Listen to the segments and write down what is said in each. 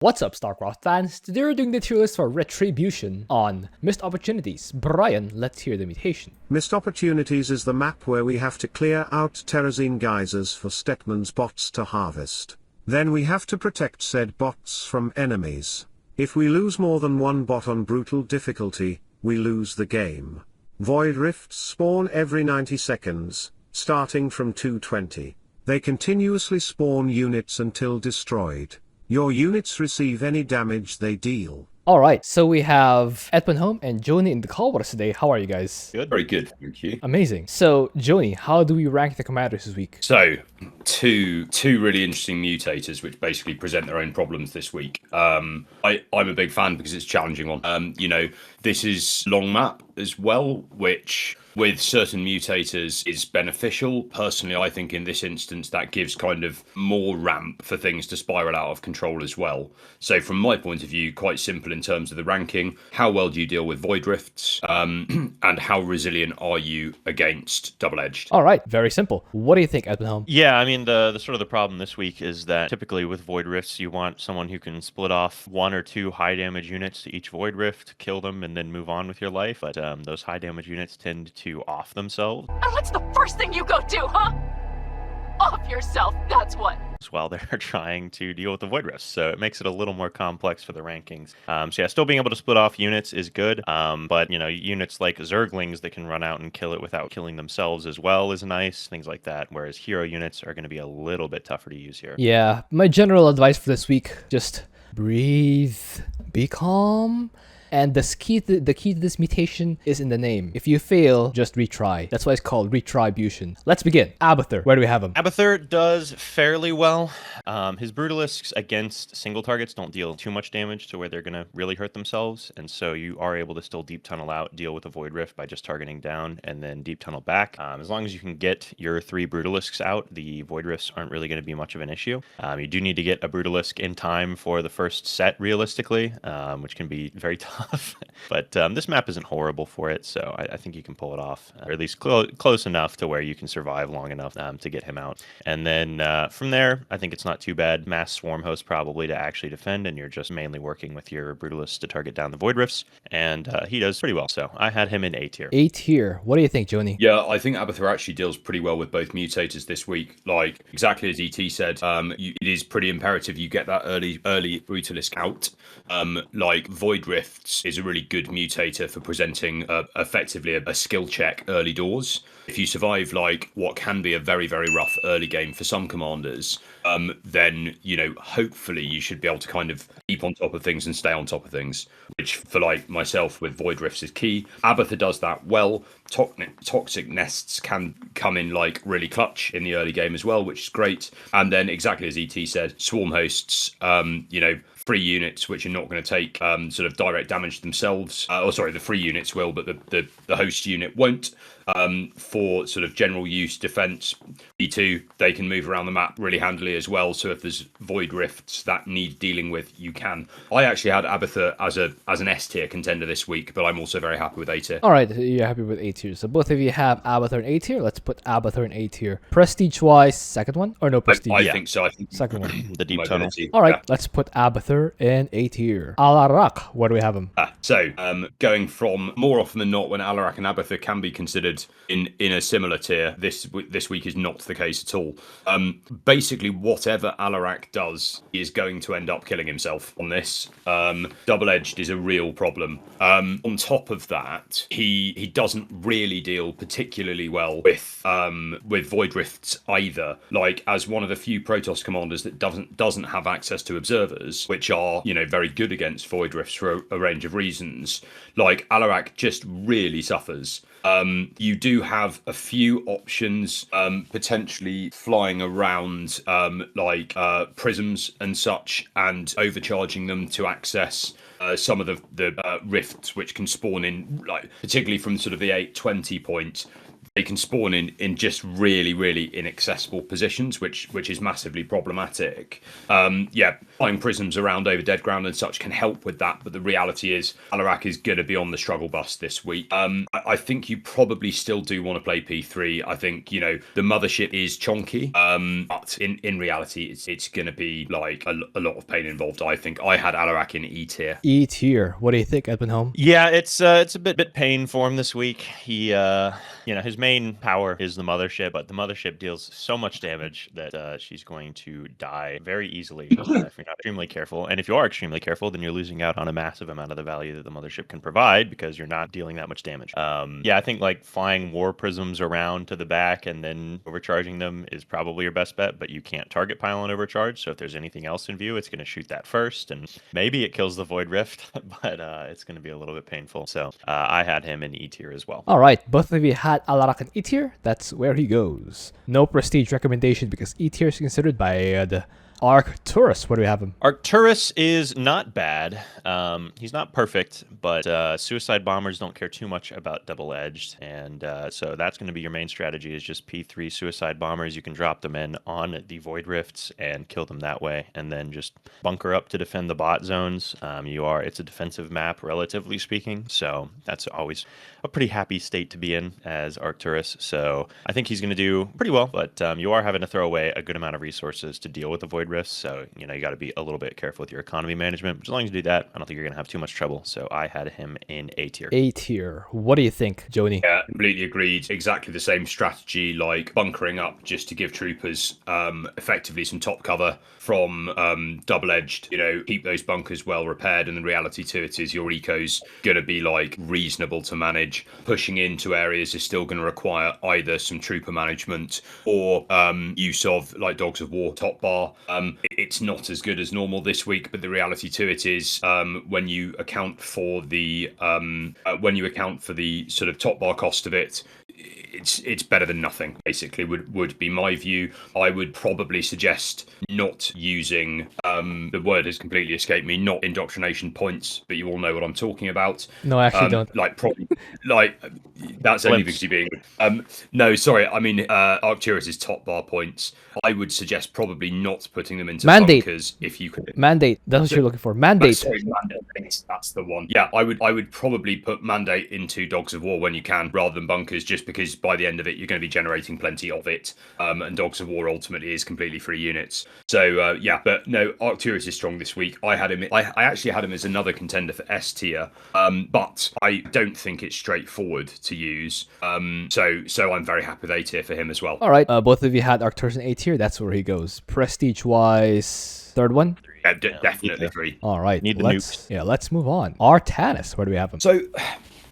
What's up, Starcraft fans? Today we're doing the tier list for Retribution on Missed Opportunities. Brian, let's hear the mutation. Missed Opportunities is the map where we have to clear out terrazine geysers for Stetmann's bots to harvest. Then we have to protect said bots from enemies. If we lose more than one bot on brutal difficulty, we lose the game. Void rifts spawn every 90 seconds, starting from 220. They continuously spawn units until destroyed. Your units receive any damage they deal. Alright, so we have Edmund home and Joni in the call with us today. How are you guys? Good. Very good, thank you. Amazing. So, Joni, how do we rank the commanders this week? So, two really interesting mutators, which basically present their own problems this week. I'm a big fan because it's a challenging one. This is long map as well, which with certain mutators is beneficial. Personally, I think in this instance that gives kind of more ramp for things to spiral out of control as well. So from my point of view, quite simple in terms of the ranking. How well do you deal with void rifts? And how resilient are you against double-edged? Alright, very simple. What do you think, Edmund home? Yeah, I mean, the sort of the problem this week is that typically with void rifts, you want someone who can split off 1 or 2 high damage units to each void rift, kill them, and then move on with your life. But those high damage units tend to off themselves. And what's the first thing you go do, huh? Off yourself, that's what. While they're trying to deal with the void rifts, so it makes it a little more complex for the rankings. So yeah, still being able to split off units is good, but units like Zerglings that can run out and kill it without killing themselves as well is nice, things like that. Whereas hero units are going to be a little bit tougher to use here. Yeah, my general advice for this week, just breathe, be calm. And the key to this mutation is in the name. If you fail, just retry. That's why it's called Retribution. Let's begin. Abathur, where do we have him? Abathur does fairly well. His Brutalisks against single targets don't deal too much damage to where they're going to really hurt themselves. And so you are able to still deep tunnel out, deal with a Void Rift by just targeting down and then deep tunnel back. As long as you can get your 3 Brutalisks out, the Void Rifts aren't really going to be much of an issue. You do need to get a Brutalisk in time for the first set realistically, which can be very tough. But this map isn't horrible for it, so I think you can pull it off, or at least close enough to where you can survive long enough to get him out. And then from there, I think it's not too bad. Mass Swarm Host probably to actually defend, and you're just mainly working with your Brutalists to target down the Void Rifts, and he does pretty well. So I had him in A tier. A tier. What do you think, Joni? Yeah, I think Abathur actually deals pretty well with both mutators this week. Like, exactly as ET said, it is pretty imperative you get that early Brutalisk out. Like, Void Rifts is a really good mutator for presenting effectively a skill check early doors. If you survive like what can be a very, very rough early game for some commanders, then, hopefully you should be able to kind of keep on top of things and stay on top of things, which for like myself with Void Rifts is key. Abathur does that well. Toxic nests can come in like really clutch in the early game as well, which is great. And then exactly as ET said, Swarm Hosts, free units which are not going to take sort of direct damage themselves. The free units will, but the host unit won't. For sort of general use defense, E2, they can move around the map really handily as well. So if there's void rifts that need dealing with, you can. I actually had Abathur as an S tier contender this week, but I'm also very happy with A tier. All right, you're happy with A tier. So both of you have Abathur in A tier. Let's put Abathur in A tier. Prestige wise, second one or no prestige? I think so. I think second one. The deep tunnel. All right, let's put Abathur in A tier. Alarak, where do we have him? Going from more often than not when Alarak and Abathur can be considered in a similar tier, this week is not the case at all. Basically, whatever Alarak does, he is going to end up killing himself on this. Double-edged is a real problem. On top of that, he doesn't really deal particularly well with Void Rifts either. Like, as one of the few Protoss commanders that doesn't have access to observers, which are very good against Void Rifts for a range of reasons. Like, Alarak just really suffers. You do have a few options, potentially flying around prisms and such, and overcharging them to access some of the rifts which can spawn in, like particularly from sort of the 820 point. they can spawn in just really, really inaccessible positions, which is massively problematic. Flying prisms around over dead ground and such can help with that, but the reality is Alarak is going to be on the struggle bus this week. I think you probably still do want to play P3. I think, you know, the mothership is chonky, but in reality, it's going to be like a lot of pain involved. I think I had Alarak in E tier. E tier. What do you think, Edwin? Yeah, it's a bit pain for him this week. He his main power is the mothership, but the mothership deals so much damage that she's going to die very easily if you're not extremely careful. And if you are extremely careful, then you're losing out on a massive amount of the value that the mothership can provide because you're not dealing that much damage. I think like flying war prisms around to the back and then overcharging them is probably your best bet, but you can't target pylon overcharge. So if there's anything else in view, it's going to shoot that first, and maybe it kills the Void Rift, but it's going to be a little bit painful. So I had him in E tier as well. All right, both of you had Alarak in E tier. That's where he goes. No prestige recommendation because E tier is considered by the Arcturus. Where do we have him? Arcturus is not bad. He's not perfect, but suicide bombers don't care too much about double-edged, and so that's going to be your main strategy is just P3 suicide bombers. You can drop them in on the Void Rifts and kill them that way, and then just bunker up to defend the bot zones. It's a defensive map, relatively speaking, so that's always a pretty happy state to be in as Arcturus. So I think he's going to do pretty well, but you are having to throw away a good amount of resources to deal with the Void Rifts, so you got to be a little bit careful with your economy management. But as long as you do that, I don't think you're going to have too much trouble. So I had him in A tier. A tier. What do you think, Joni? Yeah, completely agreed. Exactly the same strategy, like bunkering up just to give troopers effectively some top cover from double-edged. Keep those bunkers well repaired, and the reality to it is your eco's going to be like reasonable to manage. Pushing into areas is still going to require either some trooper management or use of like Dogs of War top bar. It's not as good as normal this week, but the reality to it is when you account for the sort of top bar cost of it, it's better than nothing, basically, would be my view. I would probably suggest not using the word has completely escaped me, not indoctrination points, but you all know what I'm talking about. No, I actually don't. That's only because you're being no, sorry, I mean Arcturus' top bar points. I would suggest probably not putting them into Mandate. bunkers if you could. Mandate. That's what you're looking for. Mandate. Sorry, mandate. That's the one. Yeah, I would probably put mandate into Dogs of War when you can, rather than bunkers, just because by the end of it you're going to be generating plenty of it, and Dogs of War ultimately is completely free units. So but no, Arcturus is strong this week. I actually had him as another contender for S tier, but I don't think it's straightforward to use. So I'm very happy with A tier for him as well. All right, both of you had Arcturus in A tier. That's where he goes. Prestige wise, third one. Yeah, definitely 3. All right, Need the nukes. Yeah, let's move on. Artanis, where do we have him? So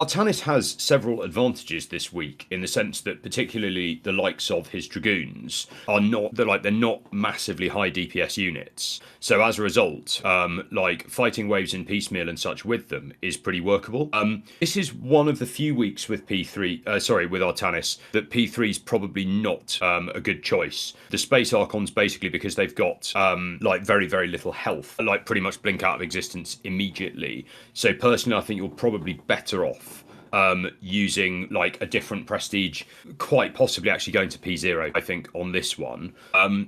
Artanis has several advantages this week in the sense that particularly the likes of his Dragoons are they're not massively high DPS units. So as a result, like fighting waves in piecemeal and such with them is pretty workable. This is one of the few weeks with with Artanis that P3 is probably not a good choice. The Space Archons basically because they've got like very, very little health, like pretty much blink out of existence immediately. So personally, I think you're probably better off using like a different prestige, quite possibly actually going to P0, I think, on this one.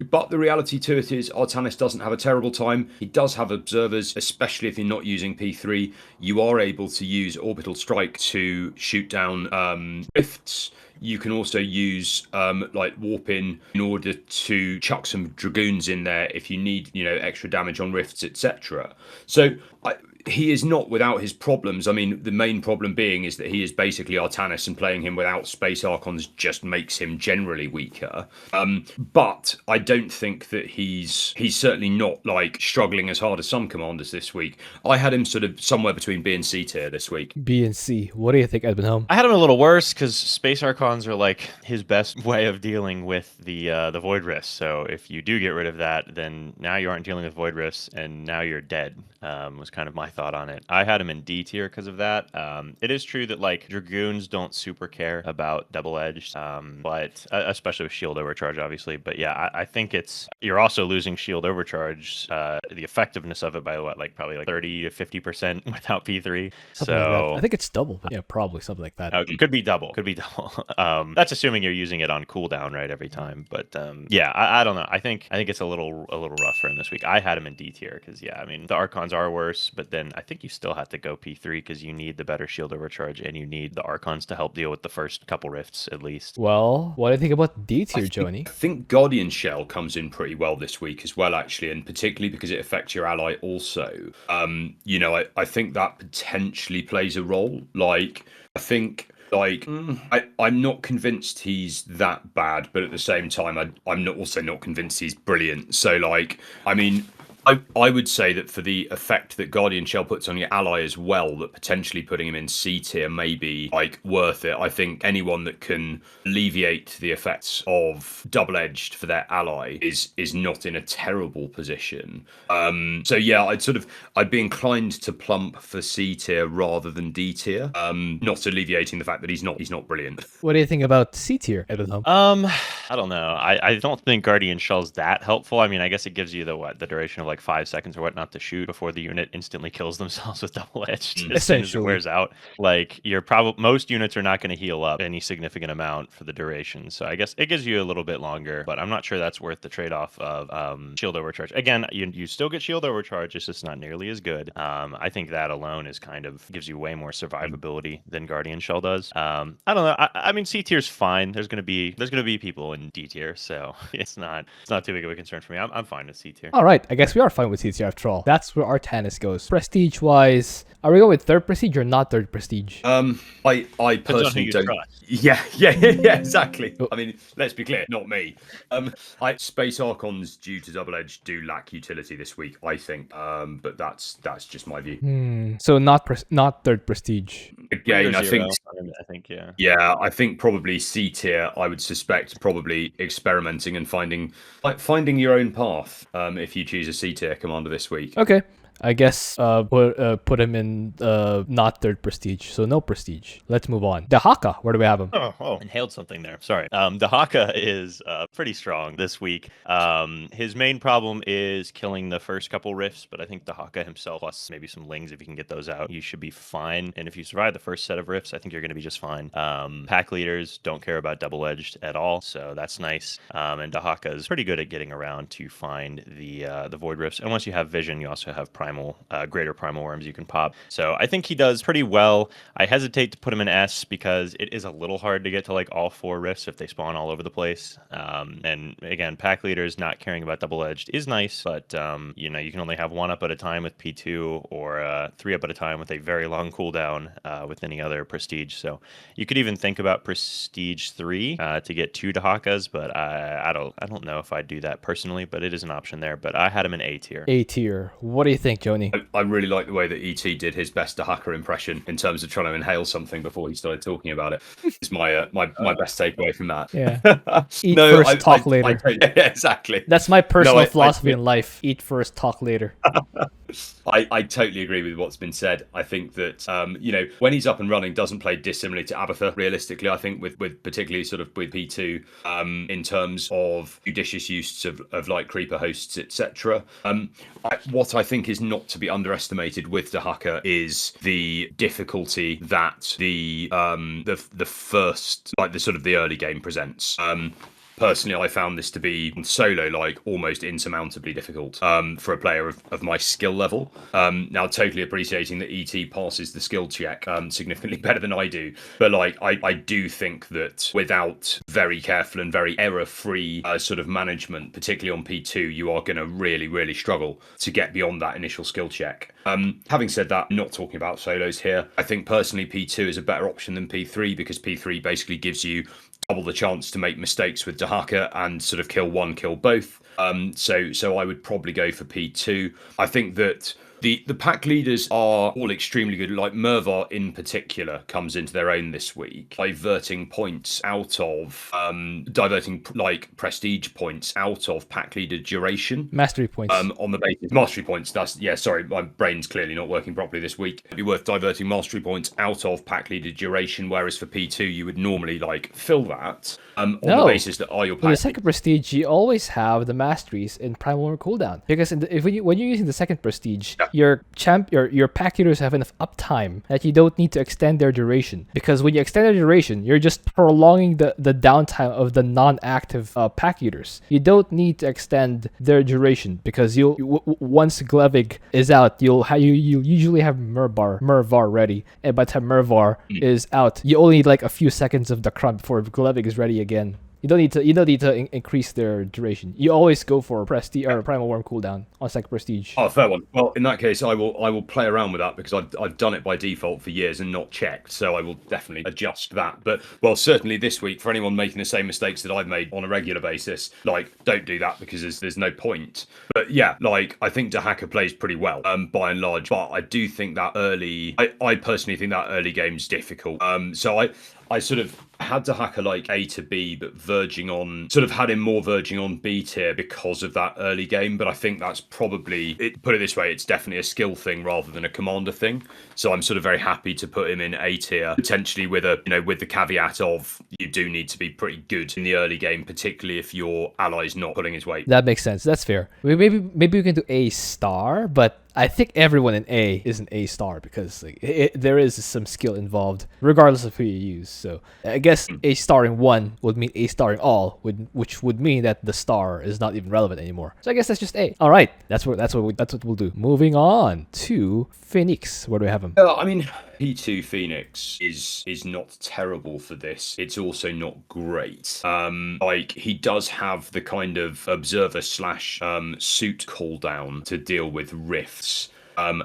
But the reality to it is Artanis doesn't have a terrible time. He does have observers, especially if you're not using P3. You are able to use Orbital Strike to shoot down rifts. You can also use like warp in order to chuck some Dragoons in there if you need, extra damage on rifts, etc. So he is not without his problems. I mean, the main problem being is that he is basically Artanis, and playing him without Space Archons just makes him generally weaker. But I don't think that he's certainly not like struggling as hard as some commanders this week. I had him sort of somewhere between B and C tier this week. B and C. What do you think, Edmund? I had him a little worse because Space Archons are like his best way of dealing with the Void Rifts. So if you do get rid of that, then now you aren't dealing with Void Rifts, and now you're dead. Was kind of my thought thought on it. I had him in D tier because of that. It is true that like Dragoons don't super care about double-edged, but especially with shield overcharge, obviously. But yeah, I think you're also losing shield overcharge, the effectiveness of it by what, like probably like 30 to 50% without P3. Something like that. So I think it's double. But yeah, probably something like that. could be double. Could be double. That's assuming you're using it on cooldown, right, every time. But yeah, I don't know. I think it's a little rough for him this week. I had him in D tier because yeah, I mean the Archons are worse, but then I think you still have to go P3 because you need the better shield overcharge and you need the Archons to help deal with the first couple rifts at least. Well, what do you think about D tier, Joni? I think Guardian Shell comes in pretty well this week as well, actually, and particularly because it affects your ally also. I think that potentially plays a role. Like, I think... I'm not convinced he's that bad, but at the same time, I'm also not convinced he's brilliant. So, like, I mean, I would say that for the effect that Guardian Shell puts on your ally as well, that potentially putting him in C tier may be like worth it. I think anyone that can alleviate the effects of double-edged for their ally is not in a terrible position. So yeah, I'd be inclined to plump for C tier rather than D tier. Not alleviating the fact that he's not brilliant. What do you think about C tier, Abathur? I don't know. I don't think Guardian Shell's that helpful. I mean, I guess it gives you the duration of like 5 seconds or whatnot to shoot before the unit instantly kills themselves with double-edged as soon as it wears out. Like most units are not going to heal up any significant amount for the duration. So I guess it gives you a little bit longer, but I'm not sure that's worth the trade-off of shield overcharge. Again, you still get shield overcharge, it's just not nearly as good. I think that alone is kind of gives you way more survivability than Guardian Shell does. I don't know. I mean, C tier's fine. There's gonna be people in D tier, so it's not too big of a concern for me. I'm fine with C tier. All right, I guess we are fine with C tier after all. That's where Artanis goes. Prestige wise, are we going with third prestige or not third prestige? I personally don't. Yeah, exactly. I mean, let's be clear, not me. Space Archons due to double-edged do lack utility this week, I think. But that's just my view. So not third prestige. Again, I think yeah. Yeah, I think probably C tier. I would suspect probably experimenting and finding your own path. If you choose a C tier commander this week. Okay. I guess put him in not third prestige, so no prestige. Let's move on. Dehaka, where do we have him? Oh, inhaled something there. Sorry. Dehaka is pretty strong this week. His main problem is killing the first couple rifts, but I think Dehaka himself, plus maybe some lings, if you can get those out, you should be fine. And if you survive the first set of rifts, I think you're going to be just fine. Pack leaders don't care about double-edged at all, so that's nice. And Dehaka is pretty good at getting around to find the void rifts. And once you have vision, you also have greater primal worms you can pop. So I think he does pretty well. I hesitate to put him in S because it is a little hard to get to like all 4 rifts if they spawn all over the place. And again, pack leaders not caring about double-edged is nice, but you can only have 1 up at a time with P2 or 3 up at a time with a very long cooldown with any other prestige. So you could even think about prestige 3 to get 2 Dehakas, but I don't know if I'd do that personally, but it is an option there. But I had him in A tier. A tier. What do you think, Joni? I really like the way that ET did his best Dehaka impression in terms of trying to inhale something before he started talking about it. It's my best takeaway from that. Yeah. Eat first, talk later. Yeah, exactly. That's my personal philosophy in life. Eat first, talk later. I totally agree with what's been said. I think that when he's up and running, doesn't play dissimilarly to Abathur. Realistically, I think with particularly sort of with P2 in terms of judicious use of like creeper hosts, etc. What I think is not to be underestimated with Dehaka is the difficulty that the first, like the sort of the early game presents. Personally, I found this to be solo like almost insurmountably difficult for a player of my skill level. Now, totally appreciating that ET passes the skill check significantly better than I do, but like I do think that without very careful and very error-free sort of management, particularly on P2, you are going to really struggle to get beyond that initial skill check. Having said that, not talking about solos here. I think personally P2 is a better option than P3 because P3 basically gives you double the chance to make mistakes with Dehaka and sort of kill one, kill both. So I would probably go for P2. I think that The pack leaders are all extremely good. Like Mervar in particular comes into their own this week, diverting points out of like prestige points out of pack leader duration. Mastery points. On the basis mastery points. Sorry, my brain's clearly not working properly this week. It'd be worth diverting mastery points out of pack leader duration, whereas for P2 you would normally like fill that on the basis that are your pack. For the second prestige, you always have the masteries in primal war cooldown, because when you're using the second prestige, your pack leaders have enough uptime that you don't need to extend their duration. Because when you extend their duration, you're just prolonging the downtime of the non-active pack leaders. You don't need to extend their duration, because once Glevig is out, you'll usually have Mervar ready, and by the time Mervar is out, you only need like a few seconds of the crumb before Glevig is ready again. You don't need to increase their duration. You always go for prestige or primal worm cooldown on second prestige. Oh, fair one. Well, in that case, I will play around with that, because I've done it by default for years and not checked. So I will definitely adjust that. But well, certainly this week, for anyone making the same mistakes that I've made on a regular basis, like, don't do that, because there's no point. But yeah, like, I think Dehaka plays pretty well by and large. But I do think that I personally think that early game's difficult. So I sort of had Dehaka like A to B, but had him more verging on B tier because of that early game. But I think that's probably, put it this way, it's definitely a skill thing rather than a commander thing. So I'm sort of very happy to put him in A tier, potentially with the caveat of you do need to be pretty good in the early game, particularly if your ally's not pulling his weight. That makes sense. That's fair. Maybe we can do A star, but I think everyone in A is an A star, because there is some skill involved, regardless of who you use. So I guess A star in one would mean A star in all, which would mean that the star is not even relevant anymore. So I guess that's just A. All right, that's what we'll do. Moving on to Fenix. Where do we have him? I mean, P2 Fenix is not terrible for this. It's also not great. Like, he does have the kind of observer / suit cooldown to deal with rifts.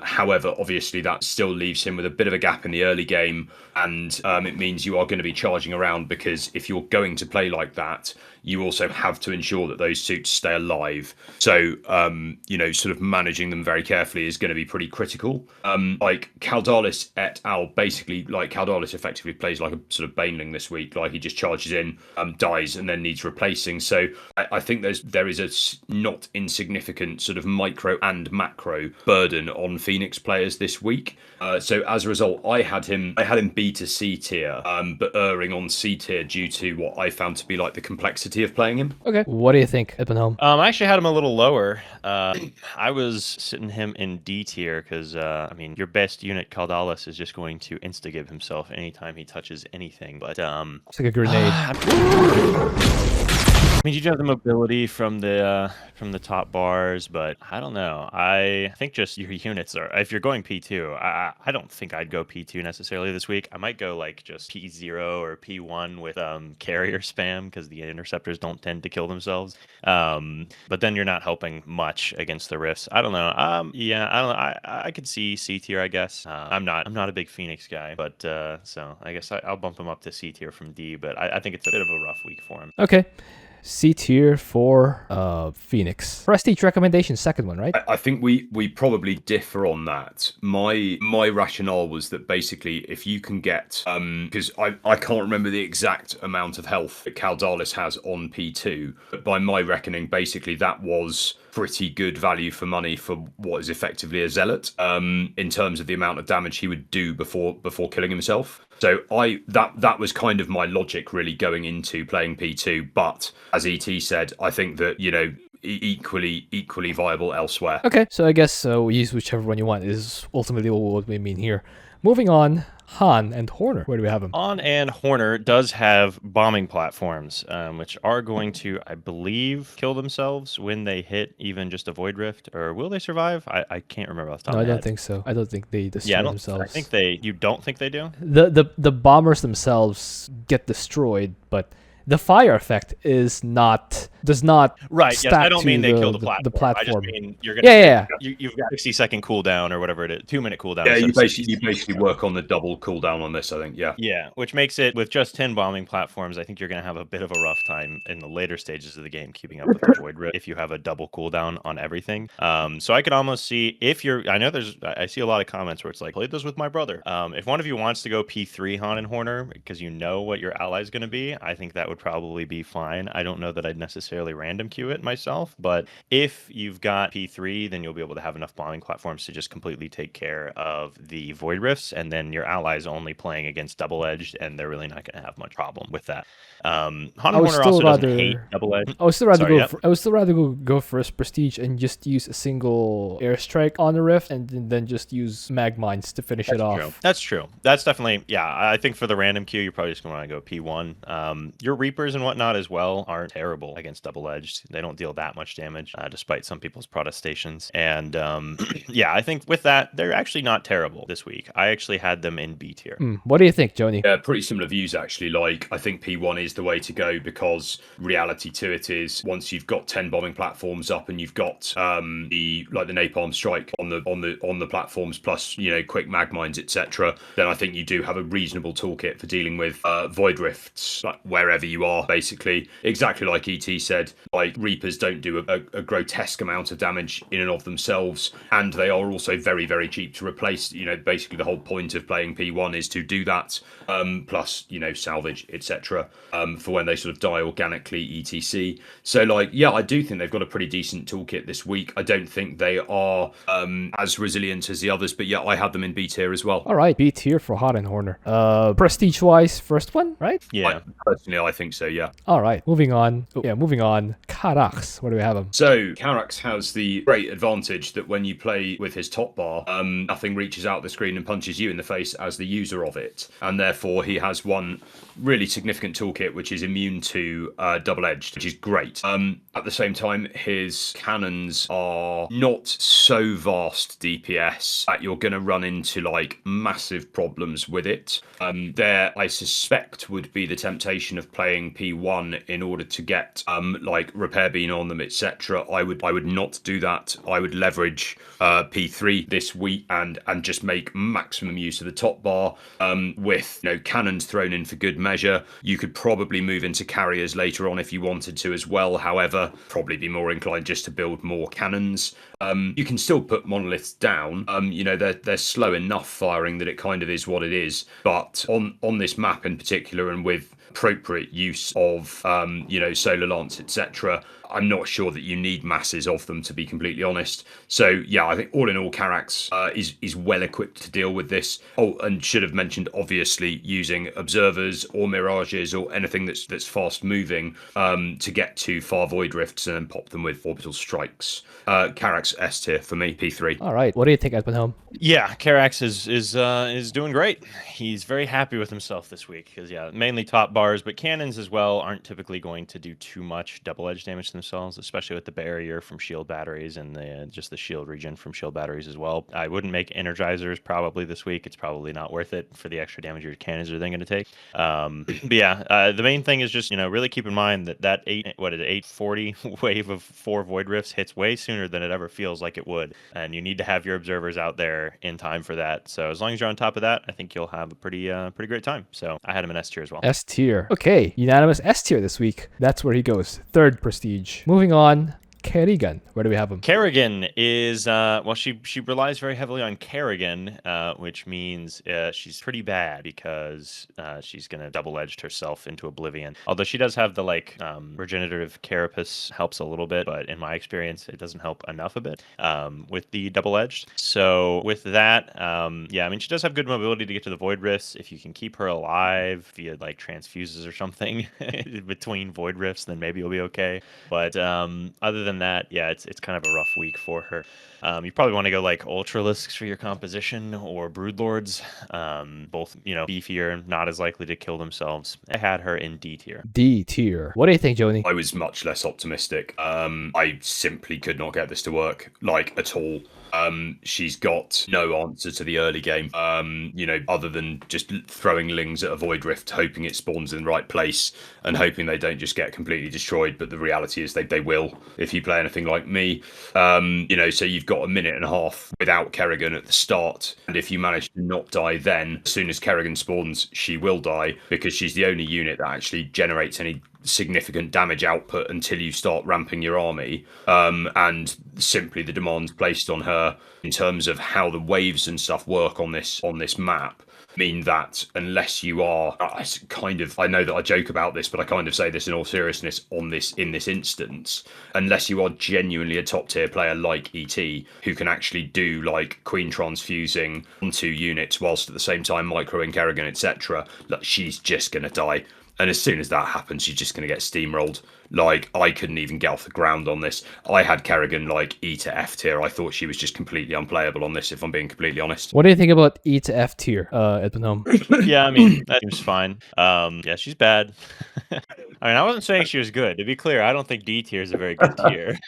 However, obviously that still leaves him with a bit of a gap in the early game, and it means you are going to be charging around, because if you're going to play like that, you also have to ensure that those suits stay alive. So, sort of managing them very carefully is going to be pretty critical. Like Kaldalis et al. Basically, like, Kaldalis effectively plays like a sort of Baneling this week. Like, he just charges in, dies, and then needs replacing. So I think there is a not insignificant sort of micro and macro burden on Fenix players this week. So as a result, I had him B to C tier, but erring on C tier due to what I found to be like the complexity of playing him. Okay. What do you think, Eppenholm? I actually had him a little lower. I was sitting him in D tier because, your best unit, Kaldalis, is just going to insta-give himself anytime he touches anything. But it's like a grenade. I mean, you do have the mobility from the top bars, but I don't know. I think just your units are. If you're going P2, I don't think I'd go P2 necessarily this week. I might go like just P0 or P1 with carrier spam, because the interceptors don't tend to kill themselves. But then you're not helping much against the rifts. I don't know. I don't know. I could see C tier, I guess. I'm not a big Fenix guy, but so I guess I'll bump him up to C tier from D. But I think it's a bit of a rough week for him. Okay. C tier for Fenix. Prestige recommendation, second one, right? I think we probably differ on that. My rationale was that basically if you can get because I can't remember the exact amount of health that Kaldalis has on P2, but by my reckoning, basically that was pretty good value for money for what is effectively a zealot in terms of the amount of damage he would do before killing himself. So that was kind of my logic really going into playing P2, but as ET said, I think that, equally viable elsewhere. Okay, so I guess we use whichever one you want is ultimately what we mean here. Moving on, Han and Horner. Where do we have them? Han and Horner does have bombing platforms, which are going to, I believe, kill themselves when they hit even just a Void Rift. Or will they survive? I can't remember off the top of my head. I don't think so. I don't think they destroy themselves. You don't think they do? The bombers themselves get destroyed, but The fire effect does not Right. Yes. stack I don't to mean they the, kill the the platform. I just platform. mean you're gonna. Yeah. You've got 60-second cooldown or whatever it is, 2-minute cooldown. Yeah, instead you of 60. basically work on the double cooldown on this, I think. Yeah. Yeah, which makes it with just 10 bombing platforms. I think you're going to have a bit of a rough time in the later stages of the game keeping up with the Void Rift if you have a double cooldown on everything. So I could almost see if you're. I know I see a lot of comments where it's like, played this with my brother. If one of you wants to go P3 Han and Horner because you know what your ally is going to be, I think that would probably be fine. I don't know that I'd necessarily random queue it myself, but if you've got P3, then you'll be able to have enough bombing platforms to just completely take care of the Void Rifts, and then your allies only playing against double-edged, and they're really not going to have much problem with that. Han and Horner also doesn't hate double-edged. I would still rather go first prestige and just use a single airstrike on the rift, and then just use mag mines to finish it off. True. That's true. That's definitely, yeah. I think for the random queue, you're probably just going to want to go P1. Your Reapers and whatnot as well aren't terrible against double-edged. They don't deal that much damage, despite some people's protestations. And yeah, I think with that, they're actually not terrible this week. I actually had them in B tier. What do you think, Joni? Yeah, pretty similar views actually. Like, I think P1 is the way to go because reality to it is once you've got 10 bombing platforms up and you've got the napalm strike on the platforms plus quick mag mines etc., then I think you do have a reasonable toolkit for dealing with void rifts like wherever you are. Basically, exactly like ET said, like Reapers don't do a grotesque amount of damage in and of themselves, and they are also very, very cheap to replace. Basically the whole point of playing P1 is to do that, plus salvage etc. For when they sort of die organically etc. So I do think they've got a pretty decent toolkit this week. I don't think they are as resilient as the others, but yeah, I have them in B tier as well. All right, B tier for Hot and Horner. Prestige wise, first one, right? Yeah. Personally, I think so, yeah. All right, moving on. Karax, where do we have him? So Karax has the great advantage that when you play with his top bar, nothing reaches out the screen and punches you in the face as the user of it, and therefore he has one really significant toolkit which is immune to double-edged, which is great. At the same time, his cannons are not so vast DPS that you're going to run into massive problems with it. There, I suspect, would be the temptation of playing P1 in order to get repair beam on them, etc. I would not do that. I would leverage P3 this week and just make maximum use of the top bar with cannons thrown in for good measure. You could probably move into carriers later on if you wanted to as well. However, probably be more inclined just to build more cannons. You can still put monoliths down. They're slow enough firing that it kind of is what it is. But on this map in particular, and with appropriate use of solar lance etc., I'm not sure that you need masses of them, to be completely honest. So yeah, I think all in all, Karax is well equipped to deal with this. Oh, and should have mentioned obviously using observers or mirages or anything that's fast moving to get to far void rifts and then pop them with orbital strikes. Karax S tier for me, P3. All right, what do you think, Edwin? Yeah, Karax is doing great. He's very happy with himself this week because mainly top bars, but cannons as well aren't typically going to do too much double-edged damage to themselves, especially with the barrier from shield batteries and just the shield regen from shield batteries as well. I wouldn't make energizers probably this week. It's probably not worth it for the extra damage your cannons are then going to take. But yeah, the main thing is just really keep in mind that 840 wave of 4 void rifts hits way sooner than it ever feels like it would, and you need to have your observers out there in time for that. So as long as you're on top of that, I think you'll have a pretty great time. So I had him in S tier as well. S tier. Okay, unanimous S tier this week. That's where he goes. Third prestige. Moving on. Kerrigan, where do we have him? Kerrigan is she relies very heavily on Kerrigan, which means she's pretty bad because she's gonna double-edged herself into oblivion. Although she does have the regenerative carapace, helps a little bit, but in my experience it doesn't help enough a bit with the double-edged. So with that, she does have good mobility to get to the void rifts. If you can keep her alive via transfuses or something between void rifts, then maybe you'll be okay. But other than that, it's kind of a rough week for her. You probably want to go Ultralisks for your composition or Broodlords. Both, beefier, not as likely to kill themselves. I had her in D tier. D tier. What do you think, Joni? I was much less optimistic. I simply could not get this to work at all. She's got no answer to the early game, other than just throwing lings at a Void Rift, hoping it spawns in the right place and hoping they don't just get completely destroyed. But the reality is they will if you play anything like me. So you've got a minute and a half without Kerrigan at the start, and if you manage to not die then, as soon as Kerrigan spawns, she will die, because she's the only unit that actually generates any significant damage output until you start ramping your army, and simply the demands placed on her in terms of how the waves and stuff work on this map mean that unless you are I know that I joke about this, but I kind of say this in all seriousness in this instance, unless you are genuinely a top tier player like ET, who can actually do like Queen transfusing onto units whilst at the same time microing Kerrigan, etc., she's just gonna die. And as soon as that happens, you're just going to get steamrolled. Like, I couldn't even get off the ground on this. I had Kerrigan, like, E to F tier. I thought she was just completely unplayable on this, if I'm being completely honest. What do you think about E to F tier, Edmund? Yeah, I mean, that seems fine. Yeah, she's bad. I mean, I wasn't saying she was good. To be clear, I don't think D tier is a very good tier.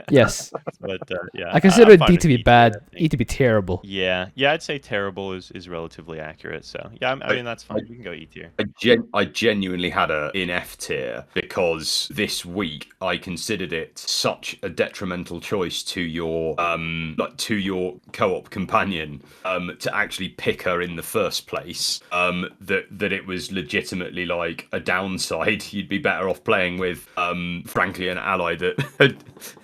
Yes. But, yeah. I consider I'm fine D with to be E tier, bad, I think. E to be terrible. Yeah, I'd say terrible is relatively accurate. So, yeah, I mean, that's fine. We can go E tier. I genuinely had her in F tier because this week I considered it such a detrimental choice to your co-op companion to actually pick her in the first place, that it was legitimately like a downside. You'd be better off playing with frankly an ally that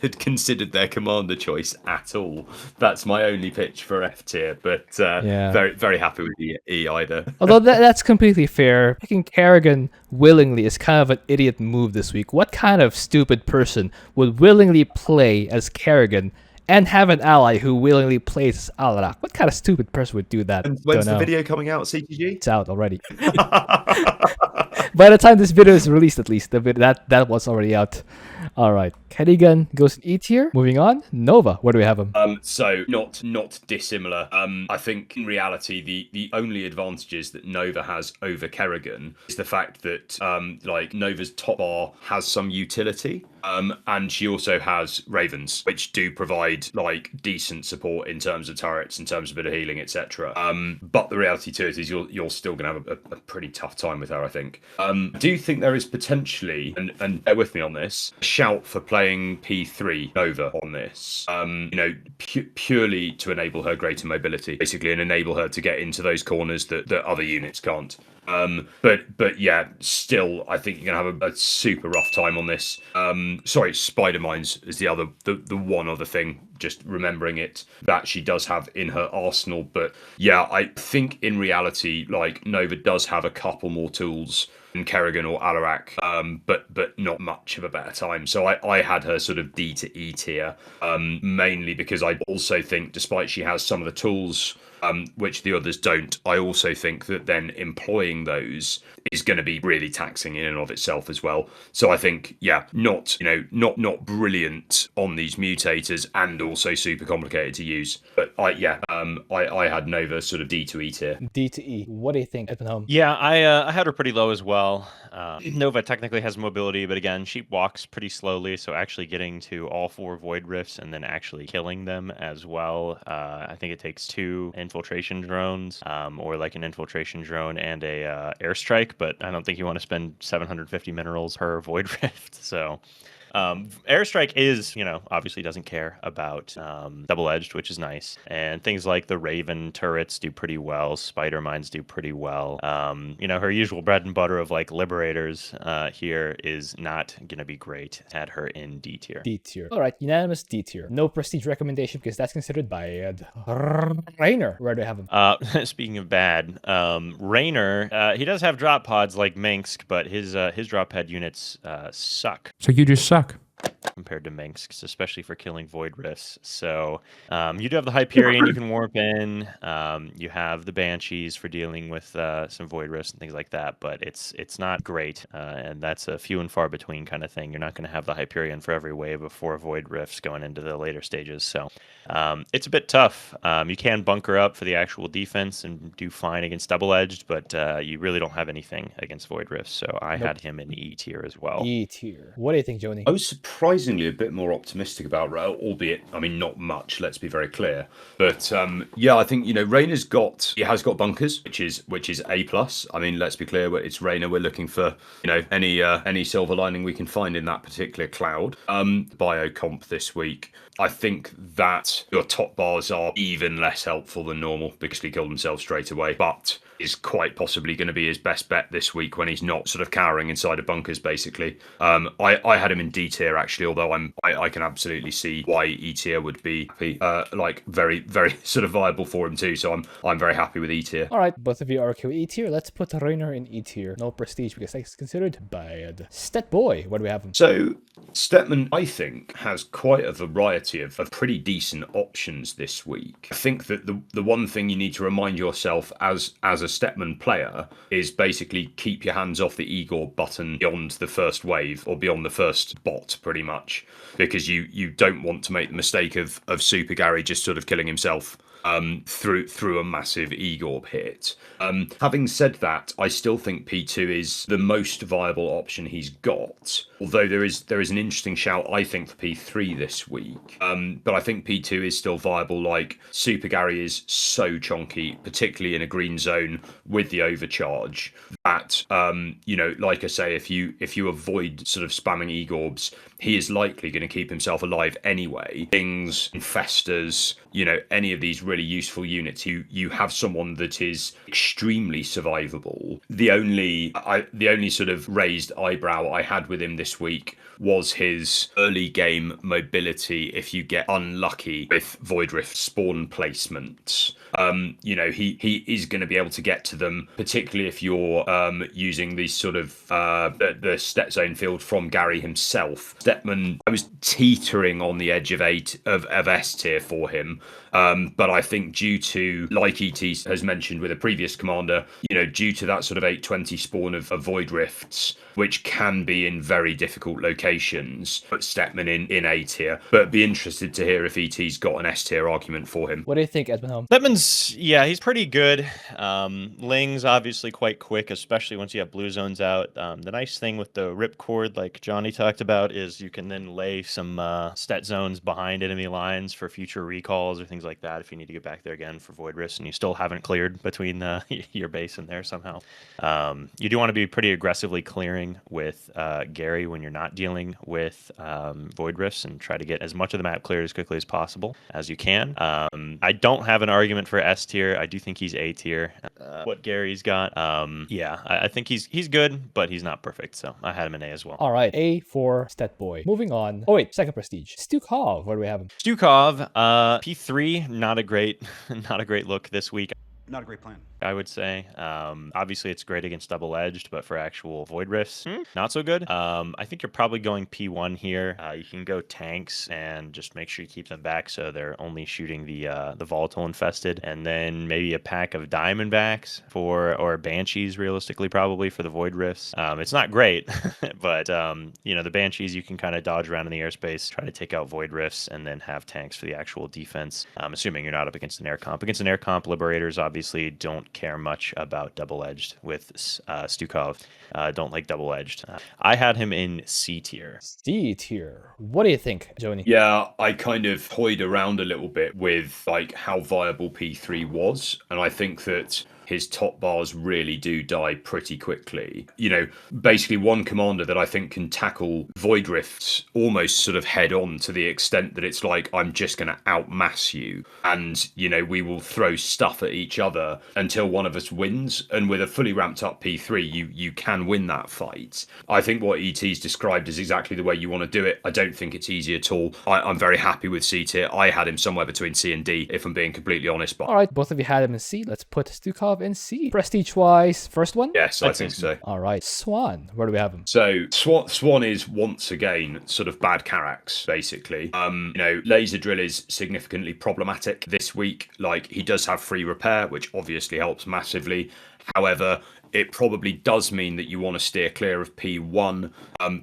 had considered their commander choice at all. That's my only pitch for F tier, but very, very happy with the E either. Although that's completely fair. Picking Kerrigan willingly is kind of an idiot move this week. What kind of stupid person would willingly play as Kerrigan and have an ally who willingly plays as Alarak? What kind of stupid person would do that? And when's Don't the know. video coming out, CTG? It's out already. By the time this video is released, at least that was already out. All right, Kerrigan goes in E tier. Moving on, Nova. Where do we have him? So not dissimilar. I think in reality the only advantages that Nova has over Kerrigan is the fact that Nova's top bar has some utility. And she also has Ravens, which do provide like decent support in terms of turrets, in terms of a bit of healing, etc. But the reality to it is you're still going to have a pretty tough time with her, I think. I do think there is potentially, and bear with me on this, a shout for playing P3 Nova on this. Purely to enable her greater mobility, basically, and enable her to get into those corners that other units can't. But yeah, still, I think you're gonna have a super rough time on this. Sorry, Spider Mines is the one other thing. Just remembering it that she does have in her arsenal. But yeah, I think in reality, like Nova does have a couple more tools than Kerrigan or Alarak, but not much of a better time. So I had her sort of D to E tier, mainly because I also think, despite she has some of the tools which the others don't, I also think that then employing those is going to be really taxing in and of itself as well. So I think, yeah, not brilliant on these mutators, and also super complicated to use. But I had Nova sort of D to E tier. D to E. What do you think, Edmund? Yeah, I had her pretty low as well. Nova technically has mobility, but again, she walks pretty slowly, so actually getting to all 4 Void Rifts and then actually killing them as well, I think it takes 2 infiltration drones, or like an infiltration drone and a airstrike, but I don't think you want to spend 750 minerals per Void Rift, so... Airstrike is, obviously doesn't care about double-edged, which is nice. And things like the Raven turrets do pretty well. Spider Mines do pretty well. Her usual bread and butter of like Liberators here is not going to be great. Had her in D tier. D tier. All right, unanimous D tier. No prestige recommendation because that's considered bad. Raynor. Where do I have him? Speaking of bad, Raynor, he does have drop pods like Minsk, but his drop pad units suck. So you just suck. Compared to Minsk, especially for killing Void Rifts. So you do have the Hyperion you can warp in. You have the Banshees for dealing with some Void Rifts and things like that, but it's not great, and that's a few and far between kind of thing. You're not going to have the Hyperion for every wave of 4 Void Rifts going into the later stages, so it's a bit tough. You can bunker up for the actual defense and do fine against double-edged, but you really don't have anything against Void Rifts, so I had him in E tier as well. E tier. What do you think, Joni? I was surprisingly a bit more optimistic about, albeit, I mean, not much. Let's be very clear. But yeah, I think Raynor's has got bunkers, which is A plus. I mean, let's be clear. It's Raynor. We're looking for any silver lining we can find in that particular cloud. Bio comp this week. I think that your top bars are even less helpful than normal because he killed himself straight away, but is quite possibly going to be his best bet this week when he's not sort of cowering inside of bunkers, basically. I had him in D tier, actually, although I can absolutely see why E tier would be very, very sort of viable for him too, so I'm very happy with E tier. All right, both of you are okay with E tier. Let's put Raynor in E tier. No prestige because that's considered bad. Stet boy, what do we have him? So Stetmann, I think, has quite a variety of pretty decent options this week. I think that the one thing you need to remind yourself as a Stetmann player is basically keep your hands off the Igor button beyond the first wave or beyond the first bot, pretty much, because you don't want to make the mistake of Super Gary just sort of killing himself through a massive Igor hit. Having said that, I still think P2 is the most viable option he's got. Although there is an interesting shout, I think, for P3 this week. But I think P2 is still viable. Like, Super Gary is so chonky, particularly in a green zone with the overcharge, that like I say, if you avoid sort of spamming Egorbs, he is likely going to keep himself alive anyway. Things, Infestors, any of these really useful units, you have someone that is extremely survivable. The only sort of raised eyebrow I had with him this week was his early game mobility if you get unlucky with Void Rift spawn placements. He is going to be able to get to them, particularly if you're using these sort of the Stet Zone field from Gary himself. Stetmann, I was teetering on the edge of S tier for him. But I think due to, like ET has mentioned with a previous commander, due to that sort of 820 spawn of Void Rifts, which can be in very difficult locations, put Stetmann in A tier. But be interested to hear if ET's got an S tier argument for him. What do you think, Edmund? Stetmann's, yeah, he's pretty good. Ling's obviously quite quick, especially once you have blue zones out. The nice thing with the ripcord, like Johnny talked about, is you can then lay some stet zones behind enemy lines for future recalls or things like that if you need to get back there again for Void Rifts and you still haven't cleared between your base and there somehow. You do want to be pretty aggressively clearing with Gary when you're not dealing with Void Rifts and try to get as much of the map cleared as quickly as possible as you can. I don't have an argument for S tier. I do think he's A tier. What Gary's got, I think he's good, but he's not perfect, so I had him in A as well. All right, A for Stet Boy. Moving on. Oh wait, second prestige. Stukov, where do we have him? Stukov, P3, not a great look this week. Not a great plan, I would say. Obviously, it's great against double-edged, but for actual Void Rifts, not so good. I think you're probably going P1 here. You can go tanks and just make sure you keep them back so they're only shooting the volatile infested, and then maybe a pack of Diamondbacks or Banshees, realistically, probably for the Void Rifts. It's not great, but the Banshees you can kind of dodge around in the airspace, try to take out Void Rifts, and then have tanks for the actual defense. Assuming you're not up against an air comp. Against an air comp, Liberators obviously don't care much about double-edged with Stukov. Don't like double-edged. I had him in C tier. C tier. What do you think, Joni? Yeah, I kind of toyed around a little bit with like how viable P3 was, and I think that his top bars really do die pretty quickly. Basically one commander that I think can tackle Void Rifts almost sort of head on to the extent that it's like, I'm just going to outmass you. And, we will throw stuff at each other until one of us wins. And with a fully ramped up P3, you can win that fight. I think what ET's described is exactly the way you want to do it. I don't think it's easy at all. I'm very happy with C tier. I had him somewhere between C and D, if I'm being completely honest. But all right, both of you had him in C. Let's put Stukov in C. Prestige-wise, first one? Yes, I think so. All right, Swann, where do we have him? So Swann is once again sort of bad Karax, basically. Laser Drill is significantly problematic this week. Like, he does have free repair, which obviously helps massively. However, it probably does mean that you want to steer clear of P1,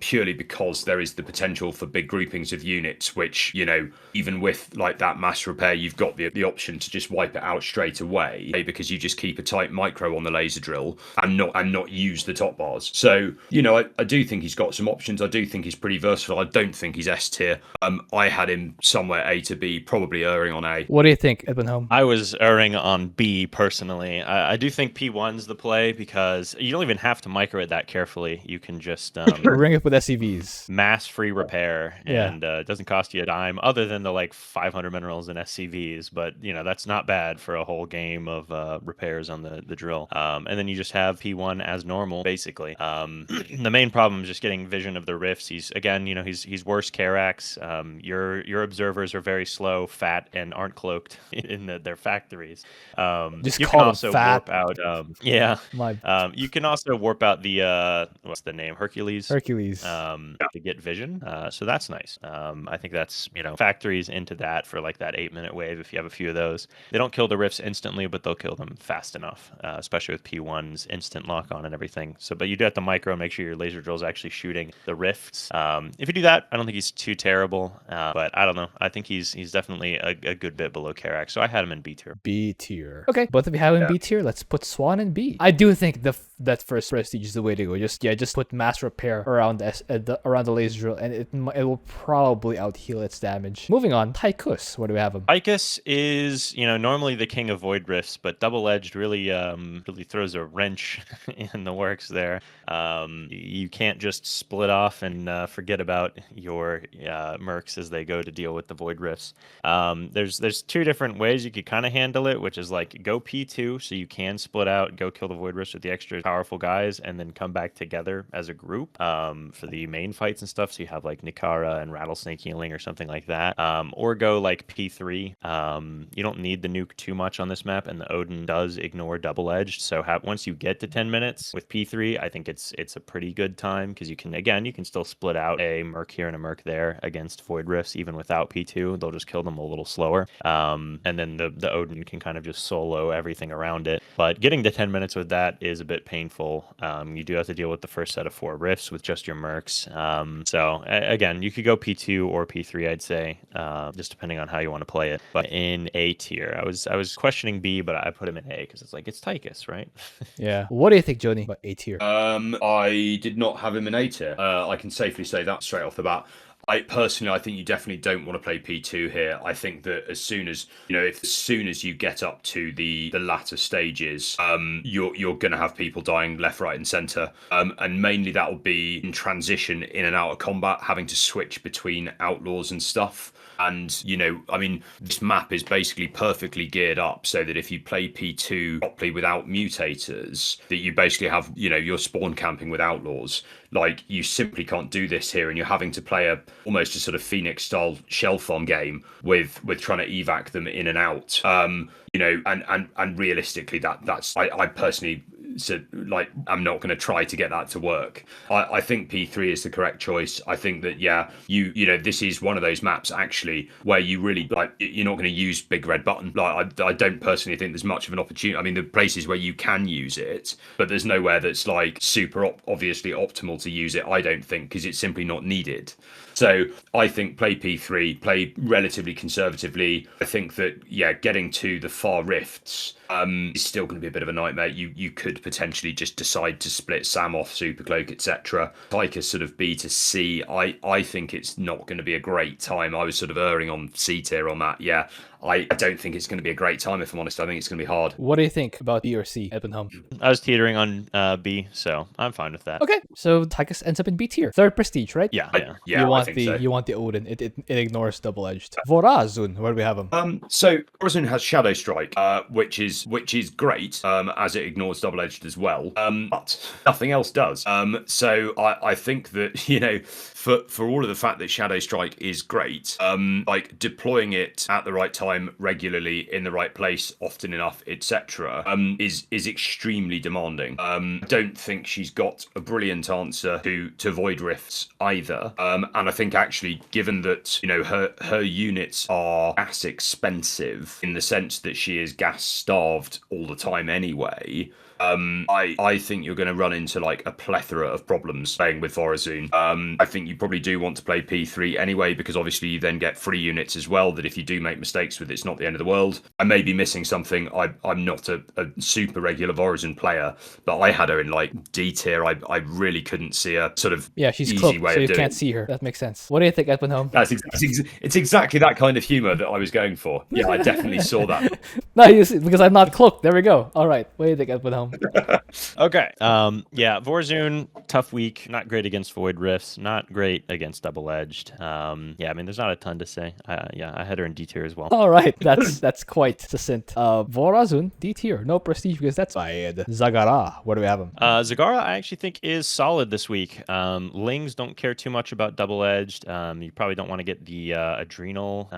purely because there is the potential for big groupings of units, which, you know, even with like that mass repair, you've got the option to just wipe it out straight away, because you just keep a tight micro on the laser drill and not use the top bars. So, you know, I do think he's got some options. I do think he's pretty versatile. I don't think he's S tier. I had him somewhere A to B, probably erring on A. What do you think, Edwin? I was erring on B personally. I do think P1's the play because you don't even have to micro it that carefully. You can just Ring it with SCVs. mass free repair, Yeah. and it doesn't cost you a dime other than the like 500 minerals and SCVs. But you know, that's not bad for a whole game of repairs on the drill. And then you just have P1 as normal, basically. The main problem is just getting vision of the rifts. He's worse Karax. Your observers are very slow, fat, and aren't cloaked in their factories. Just you call can them also fat. warp out. You can also warp out the what's the name? Hercules. To get vision. So that's nice. I think that's, you know, factories into that for like that 8-minute wave. If you have a few of those, they don't kill the rifts instantly, but they'll kill them fast enough, especially with P1's instant lock on and everything. So, but you do have to micro, make sure your laser drill is actually shooting the rifts. If you do that, I don't think he's too terrible. But I don't know. I think he's definitely a good bit below Karax. So I had him in B tier. B tier. Okay, both of you have him in B tier. Let's put Swann in B. I do think that first prestige is the way to go. Just put mass repair around the laser drill, and it will probably out heal its damage. Moving on, Tychus. Where do we have him? Tychus is, you know, normally the king of void rifts, but double edged really throws a wrench in the works there. You can't just split off and forget about your mercs as they go to deal with the void rifts. There's two different ways you could kind of handle it, which is like go P2 so you can split out, go kill the void rifts with the extra powerful guys, and then come back together as a group for the main fights and stuff. So you have like Nikara and Rattlesnake healing or something like that. Or go like P3. You don't need the nuke too much on this map, and the Odin does ignore double edged. So once you get to 10 minutes with P3, I think it's a pretty good time because you can still split out a merc here and a merc there against void rifts even without P2. They'll just kill them a little slower. And then the Odin can kind of just solo everything around it. But getting to 10 minutes with that is a bit painful. You do have to deal with the first set of 4 rifts with just your mercs. So again, you could go P2 or P3, I'd say, just depending on how you want to play it. But in A tier, I was questioning B, but I put him in A because it's like it's Tychus, right? Yeah. What do you think, Joni, about A tier? I did not have him in A tier. I can safely say that straight off the bat. I think you definitely don't want to play P2 here. I think that as soon as you get up to the latter stages, you're going to have people dying left, right, and center, and mainly that will be in transition in and out of combat, having to switch between outlaws and stuff. And, you know, I mean, this map is basically perfectly geared up so that if you play P2 properly without mutators, that you basically have, you know, you're spawn camping with outlaws. Like, you simply can't do this here, and you're having to play almost a sort of Phoenix style shell farm game with trying to evac them in and out. You know, and realistically, that's I personally. So, like, I'm not going to try to get that to work. I think P3 is the correct choice. I think that, yeah, you know, this is one of those maps, actually, where you really, like, you're not going to use big red button. Like, I don't personally think there's much of an opportunity. I mean, the places where you can use it, but there's nowhere that's, like, super obviously optimal to use it, I don't think, because it's simply not needed. So I think play P3, play relatively conservatively. I think that, yeah, getting to the far rifts is still going to be a bit of a nightmare. You could potentially just decide to split Sam off, Supercloak, etc. Tychus sort of B to C. I think it's not going to be a great time. I was sort of erring on C tier on that. Yeah, I don't think it's going to be a great time, if I'm honest. I think it's going to be hard. What do you think about B or C, Edwin? I was teetering on B, so I'm fine with that. Okay, so Tychus ends up in B tier. Third prestige, right? Yeah. You want I think so. You want the Odin. It ignores double edged. Vorazun, where do we have him? So Vorazun has Shadow Strike, which is great, as it ignores double edged as well. But nothing else does. So I think that, you know, for all of the fact that Shadow Strike is great, like deploying it at the right time, regularly, in the right place, often enough, etc., is extremely demanding. I don't think she's got a brilliant answer to Void Rifts either. And I think actually, given that her units are gas expensive in the sense that she is gas starved all the time anyway. I think you're going to run into like a plethora of problems playing with Vorazun. I think you probably do want to play P3 anyway, because obviously you then get free units as well, that if you do make mistakes with, it's not the end of the world. I may be missing something. I'm not a super regular Vorazun player, but I had her in like D tier. I really couldn't see a sort of she's easy cloaked, way so of you doing can't it. see her. That makes sense. What do you think, Edwin? It's exactly that kind of humor that I was going for. Yeah, I definitely saw that. No, you see, because I'm not cloaked. There we go. All right. What do you think, Edwin? Okay. Vorazun, tough week. Not great against Void Rifts. Not great against Double Edged. I mean, there's not a ton to say. I had her in D tier as well. All right. That's quite succinct. Vorazun, D tier. No prestige because that's bad. Zagara, where do we have him? Zagara, I actually think, is solid this week. Lings don't care too much about Double Edged. You probably don't want to get the Adrenal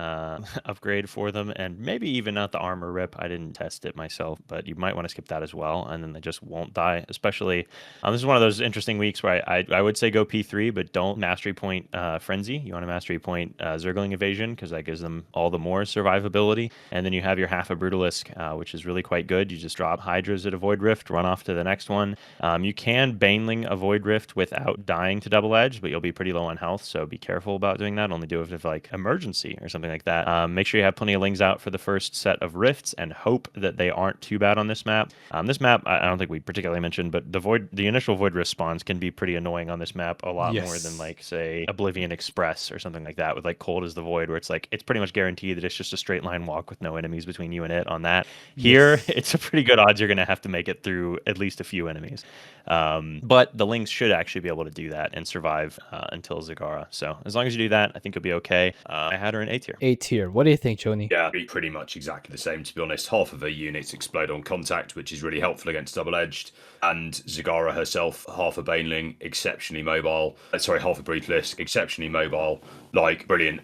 upgrade for them, and maybe even not the Armor Rip. I didn't test it myself, but you might want to skip that as well, and then they just won't die. Especially, this is one of those interesting weeks where I would say go P3, but don't Mastery Point Frenzy. You want to Mastery Point Zergling Evasion, because that gives them all the more survivability. And then you have your half a Brutalisk, which is really quite good. You just drop Hydras at a Void Rift, run off to the next one. You can Baneling a Void Rift without dying to Double Edge, but you'll be pretty low on health, so be careful about doing that. Only do it if like emergency or something like that. Make sure you have plenty of Lings out for the first set of Rifts, and hope that they aren't too bad on this map. This map, I don't think we particularly mentioned, but the initial Void Rift spawns can be pretty annoying on this map, a lot more than like, say, Oblivion Express or something like that, with like Cold as the Void, where it's like, it's pretty much guaranteed that it's just a straight line walk with no enemies between you and it on that. Here, it's a pretty good odds you're going to have to make it through at least a few enemies. But the Lings should actually be able to do that and survive until Zagara. So as long as you do that, I think you'll be okay. I had her in A tier. A tier. What do you think, Joni? Yeah, pretty much exactly the same, to be honest. Half of her units explode on contact, which is really helpful against double-edged. And Zagara herself, half a Baneling, exceptionally mobile. Half a Brutalisk, exceptionally mobile. Like, brilliant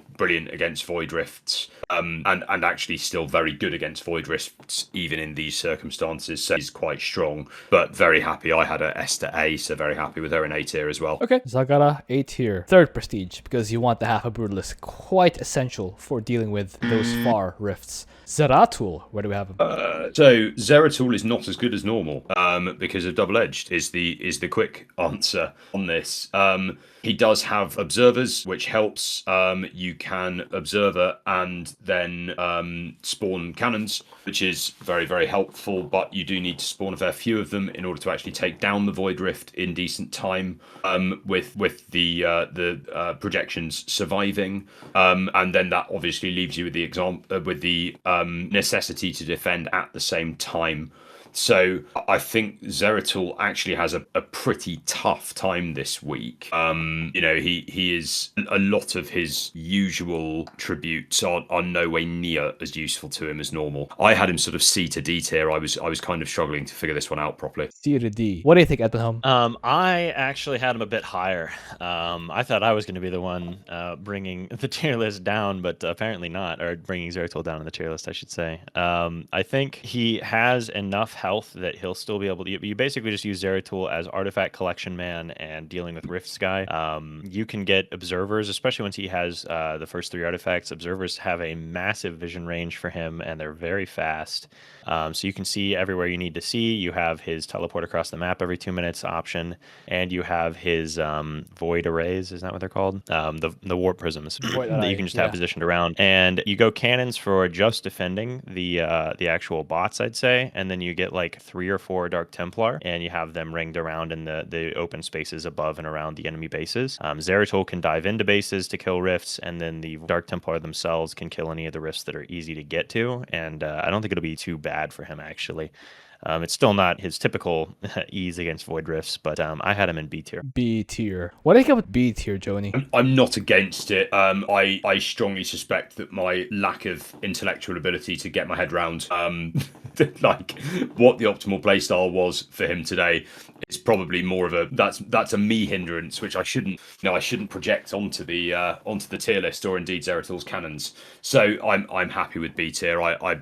against Void Rifts. And actually still very good against Void Rifts, even in these circumstances. So she's quite strong, but very happy. I had her S to A, so very happy with her in A tier as well. Okay, Zagara, A tier. Third prestige, because you want the half a Brutalisk. Quite essential for dealing with those far rifts. Zeratul, where do we have him? So Zeratul is not as good as normal, because of double-edged is the quick answer on this. He does have observers, which helps. You can observer and then spawn cannons, which is very, very helpful, but you do need to spawn a fair few of them in order to actually take down the Void Rift in decent time, with the projections surviving. And then that obviously leaves you with the necessity to defend at the same time. So I think Zeratul actually has a pretty tough time this week. He is, a lot of his usual tributes are no way near as useful to him as normal. I had him sort of C to D tier. I was kind of struggling to figure this one out properly. C to D. What do you think, Edwin? I actually had him a bit higher. I thought I was going to be the one bringing the tier list down, but apparently not, or bringing Zeratul down in the tier list, I should say. I think he has enough health that he'll still be able to. You basically just use Zeratul as artifact collection man and dealing with Rifts guy. You can get observers, especially once he has the first 3 artifacts. Observers have a massive vision range for him, and they're very fast. So you can see everywhere you need to see. You have his teleport across the map every 2 minutes option, and you have his void arrays. Is that what they're called? The warp prisms that you can just have positioned around. And you go cannons for just defending the actual bots, I'd say, and then you get like 3 or 4 Dark Templar, and you have them ringed around in the open spaces above and around the enemy bases. Zeratul can dive into bases to kill rifts, and then the Dark Templar themselves can kill any of the rifts that are easy to get to. And I don't think it'll be too bad for him, actually. It's still not his typical ease against Void Rifts, but I had him in B tier. B tier. What do you get with B tier, Joni? I'm not against it. I strongly suspect that my lack of intellectual ability to get my head round like what the optimal playstyle was for him today is probably more of a that's a me hindrance, which I shouldn't project onto the tier list or indeed Zeratul's cannons. So I'm happy with B tier. I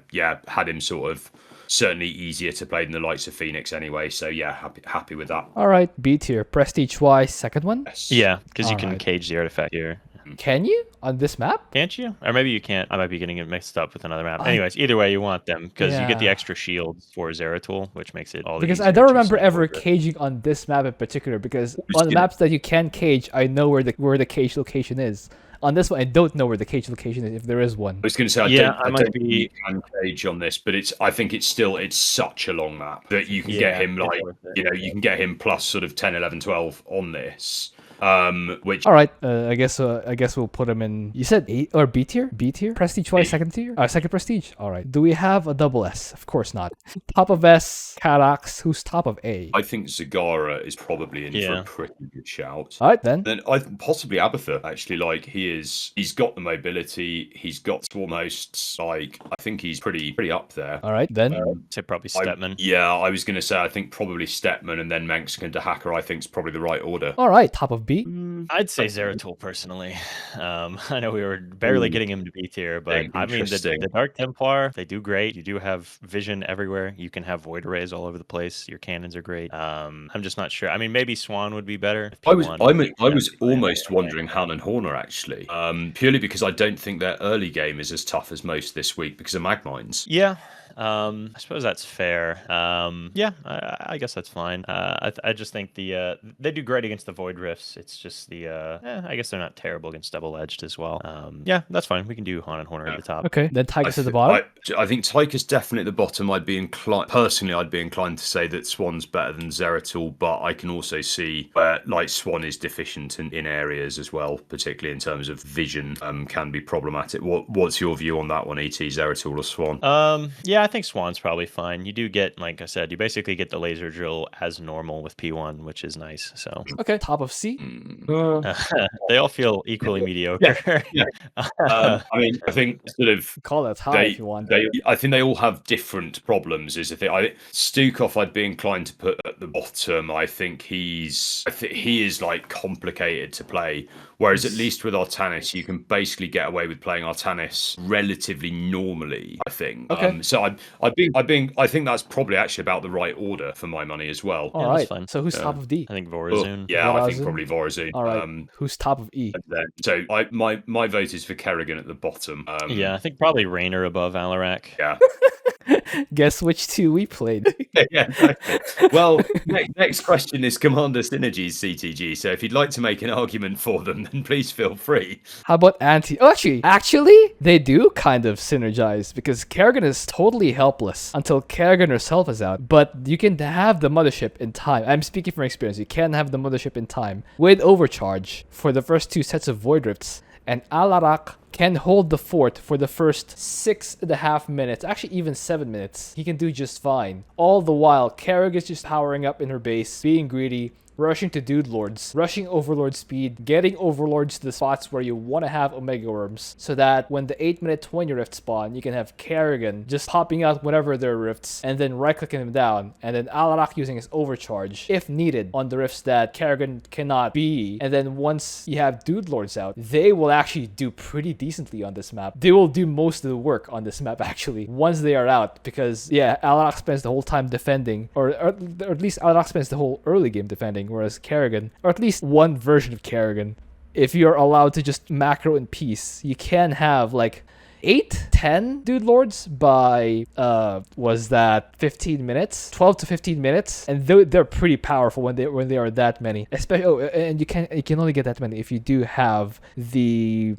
had him sort of certainly easier to play than the likes of Fenix anyway. So yeah, happy with that. All right, B tier. Prestige wise, second one. Yes. Yeah, because you All can right. cage the artifact here. Can you on this map? Can't you? Or maybe you can't. I might be getting it mixed up with another map. Anyways, either way, you want them because you get the Yeah. extra shields for Zeratul, which makes it all the Because I easier don't to remember snipe ever over it. caging on this map in particular. Because We've on the seen it. maps that you can cage, I know where the cage location is. On this one, I don't know where the cage location is if there is one. I was going to say I might don't think be- you can cage on this, but I think it's such a long map that you can get Yeah, him it's like worth it. you can get him plus sort of 10, 11, 12 on this. Which All right, I guess we'll put him in. You said A or B tier? B tier? Prestige wise, second tier? Second prestige. All right. Do we have a double S? Of course not. Top of S, Karax. Who's top of A? I think Zagara is probably in for Yeah. a pretty good shout. All right then. Then I possibly Abathur actually, like he's got the mobility, he's got swarm hosts, like I think he's pretty up there. All right then. Say probably I- Stetmann. Yeah, I was gonna say I think probably Stetmann and then Manx and Dehaka I think is probably the right order. All right, top of B. I'd say Zeratul personally. I know we were barely getting him to B tier, but I mean Interesting. the Dark Templar, they do great. You do have vision everywhere. You can have void arrays all over the place. Your cannons are great. I'm just not sure. I mean, maybe Swann would be better. if I was P1 I was play almost away. wondering Han and Horner actually, purely because I don't think their early game is as tough as most this week because of Magmines. Yeah. I suppose that's fair. Yeah, I guess that's fine. I just think they do great against the Void Rifts. It's just I guess they're not terrible against Double Edged as well. Yeah, that's fine. We can do Han and Horner at the top. Okay, then Tychus at the bottom. I think Tychus definitely at the bottom. I'd be inclined to say that Swann's better than Zeratul, but I can also see where like Swann is deficient in areas as well, particularly in terms of vision. Can be problematic. What's your view on that one, ET, Zeratul or Swann? Yeah, I think Swann's probably fine. You do get, like I said, you basically get the laser drill as normal with P1, which is nice. So Okay, top of C. they all feel equally mediocre. Yeah. I mean, I think sort of Call that high if you want. I think they all have different problems. Is the thing. Stukov, I'd be inclined to put at the bottom. I think he is like complicated to play. Whereas at least with Artanis, you can basically get away with playing Artanis relatively normally. I think. Okay. So I think that's probably actually about the right order for my money as well. All Yeah, right. that's fine. So who's top of D? I think Oh, Vorazun. yeah, I think Vorazun? probably Vorazun. All right. Who's top of E? So my vote is for Kerrigan at the bottom. Yeah, I think probably Raynor above Alarak. Yeah. Guess which two we played. Yeah, exactly. Well, next question is Commander Synergies, CTG. So if you'd like to make an argument for them, then please feel free. How about anti? Oh, actually, they do kind of synergize because Kerrigan is totally helpless until Kerrigan herself is out. But you can have the mothership in time. I'm speaking from experience. You can have the mothership in time with overcharge for the first two sets of void rifts, and Alarak can hold the fort for the first 6.5 minutes, actually even 7 minutes. He can do just fine. All the while, Kerrigan is just powering up in her base, being greedy, rushing to Dude Lords, rushing Overlord speed, getting Overlords to the spots where you want to have Omega Worms, so that when the 8-minute 20 rift spawn, you can have Kerrigan just popping out whenever there are rifts, and then right-clicking him down, and then Alarak using his overcharge, if needed, on the rifts that Kerrigan cannot be. And then once you have Dude Lords out, they will actually do pretty decently on this map. They will do most of the work on this map, actually, once they are out, because, yeah, Alarak spends the whole time defending, or at least Alarak spends the whole early game defending, whereas Kerrigan, or at least one version of Kerrigan, if you're allowed to just macro in peace, you can have like 8-10 Dude Lords by was that 15 minutes, 12 to 15 minutes, and they're pretty powerful when they are that many. Especially and you can only get that many if you do have the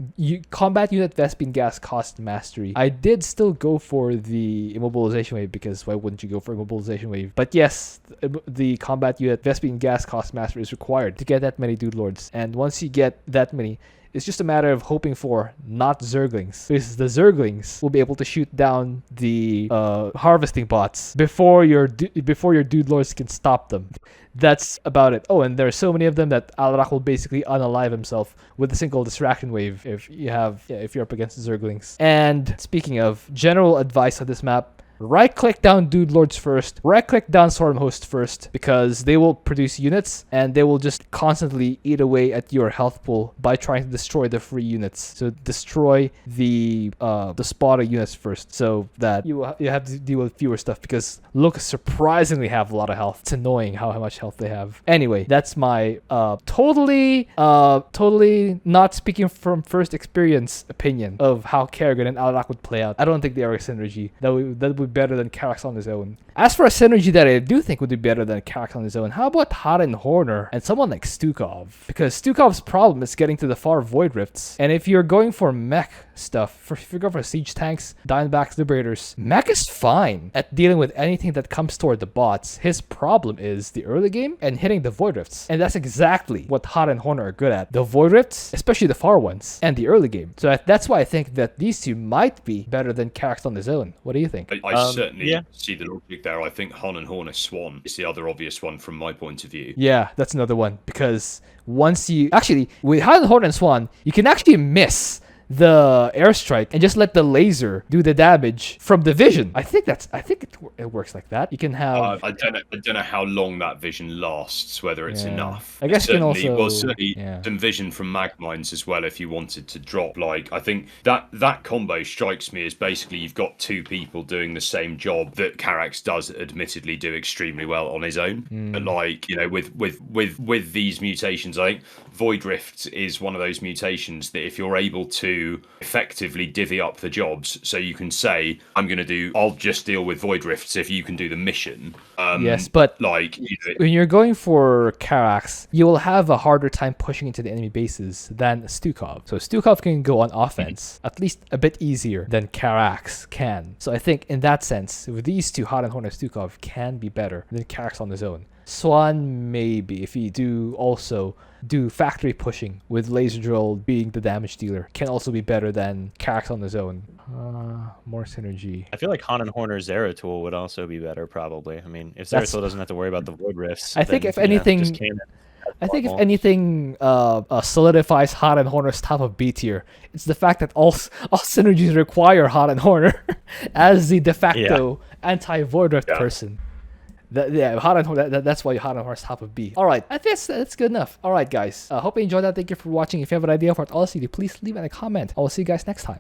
combat unit Vespene gas cost mastery. I did still go for the immobilization wave because why wouldn't you go for immobilization wave? But yes, the combat unit Vespene gas cost mastery is required to get that many Dude Lords, and once you get that many, It's just a matter of hoping for not Zerglings. Because the Zerglings will be able to shoot down the harvesting bots before your Dude Lords can stop them. That's about it. Oh, and there are so many of them that Alarak will basically unalive himself with a single distraction wave if you're up against Zerglings. And speaking of general advice on this map, right-click down Dude Lords first, right-click down Swarm Host first, because they will produce units, and they will just constantly eat away at your health pool by trying to destroy the free units. So destroy the spotter units first, so that you have to deal with fewer stuff, because Locust surprisingly have a lot of health. It's annoying how much health they have. Anyway, that's my totally not speaking from first experience opinion of how Kerrigan and Alarak would play out. I don't think they are a synergy. That would better than Karax on his own. As for a synergy that I do think would be better than Karax on his own, how about Haren Horner and someone like Stukov? Because Stukov's problem is getting to the far Void Rifts. And if you're going for mech stuff, if you're going for siege tanks, Diamondbacks, Liberators, mech is fine at dealing with anything that comes toward the bots. His problem is the early game and hitting the Void Rifts. And that's exactly what Haren and Horner are good at. The Void Rifts, especially the far ones, and the early game. So that's why I think that these two might be better than Karax on his own. What do you think? I certainly see the logic there. I think Han and Horner Swann is the other obvious one from my point of view. Yeah, that's another one, because once you actually with Han, Horner, and Swann, you can actually miss the airstrike and just let the laser do the damage from the vision. I think it works like that. You can have I don't know how long that vision lasts, whether it's enough. I guess you can also certainly some vision from mag mines as well if you wanted to drop. Like, I think that combo strikes me as basically you've got two people doing the same job that Karax does admittedly do extremely well on his own. But like, you know, with these mutations, I think Void Rift is one of those mutations that if you're able to effectively divvy up the jobs, so you can say, I'll just deal with Void Rifts if you can do the mission. Yes, but like when you're going for Karax, you will have a harder time pushing into the enemy bases than Stukov. So Stukov can go on offense at least a bit easier than Karax can. So I think in that sense, with these two, Haren, Horner, Stukov can be better than Karax on his own. Swann maybe, if you do factory pushing with laser drill being the damage dealer, can also be better than Karax on his own. More synergy. I feel like Han and Horner Zeratul would also be better, probably. I mean, if Zeratul doesn't have to worry about the Void Rifts, I think if anything, solidifies Han and Horner's top of B tier, it's the fact that all synergies require Han and Horner as the de facto anti-Void Rift person. That's why Han and Horner's top of B. Alright, I think that's good enough. Alright, guys. Hope you enjoyed that. Thank you for watching. If you have an idea for what I'll see, please leave it in a comment. I will see you guys next time.